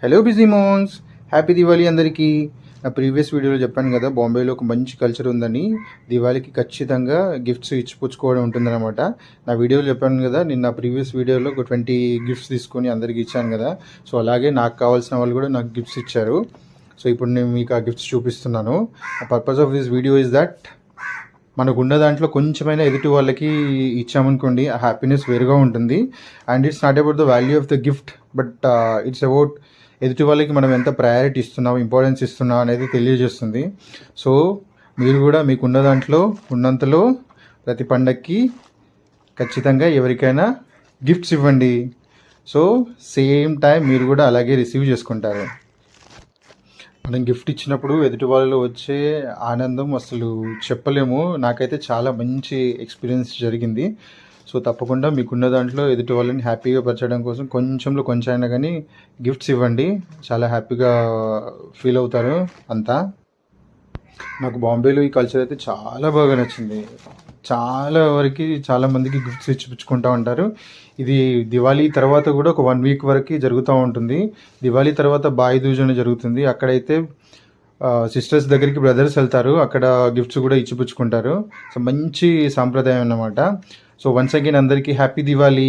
Hello busy moms, happy Diwali అందరికీ. నా previous వీడియోలో చెప్పాను కదా, బాంబేలో ఒక మంచి కల్చర్ ఉందని. దివాళీకి ఖచ్చితంగా గిఫ్ట్స్ ఇచ్చిపుచ్చుకోవడం ఉంటుందన్నమాట. నా వీడియోలో చెప్పాను కదా, నేను నా ప్రీవియస్ వీడియోలో ఒక 20 గిఫ్ట్స్ తీసుకొని అందరికి ఇచ్చాను కదా. సో అలాగే నాకు కావాల్సిన వాళ్ళు కూడా నాకు గిఫ్ట్స్ ఇచ్చారు. సో ఇప్పుడు నేను మీకు ఆ గిఫ్ట్స్ చూపిస్తున్నాను. Purpose of this video is that మనకున్న దాంట్లో కొంచెమైనా ఎదుటి వాళ్ళకి ఇచ్చామనుకోండి, ఆ హ్యాపీనెస్ వేరుగా ఉంటుంది. And it's not about the value of the gift, but it's about ఎదుటి వాళ్ళకి మనం ఎంత ప్రయారిటీ ఇస్తున్నాం, ఇంపార్టెన్స్ ఇస్తున్నాం అనేది తెలియజేస్తుంది. సో మీరు కూడా మీకున్న దాంట్లో ఉన్నంతలో ప్రతి పండక్కి ఖచ్చితంగా ఎవరికైనా గిఫ్ట్స్ ఇవ్వండి. సో సేమ్ టైం మీరు కూడా అలాగే రిసీవ్ చేసుకుంటారు. మనం గిఫ్ట్ ఇచ్చినప్పుడు ఎదుటి వాళ్ళలో వచ్చే ఆనందం అసలు చెప్పలేము. నాకైతే చాలా మంచి ఎక్స్పీరియన్స్ జరిగింది. సో తప్పకుండా మీకున్న దాంట్లో ఎదుటి వాళ్ళని హ్యాపీగా పరచడం కోసం కొంచెంలో కొంచెం అయినా కానీ గిఫ్ట్స్ ఇవ్వండి. చాలా హ్యాపీగా ఫీల్ అవుతారు అంతా. నాకు బాంబేలో ఈ కల్చర్ అయితే చాలా బాగా నచ్చింది. చాలా వరకు చాలామందికి గిఫ్ట్స్ ఇచ్చిపుచ్చుకుంటూ ఉంటారు. ఇది దివాళీ తర్వాత కూడా ఒక 1 వీక్ వరకు జరుగుతూ ఉంటుంది. దివాళీ తర్వాత బాయ్ దూజ్ అని జరుగుతుంది. అక్కడైతే సిస్టర్స్ దగ్గరికి బ్రదర్స్ వెళ్తారు, అక్కడ గిఫ్ట్స్ కూడా ఇచ్చిపుచ్చుకుంటారు. సో మంచి సాంప్రదాయం అన్నమాట. సో వన్స్ అగైన్ అందరికీ హ్యాపీ దివాళీ.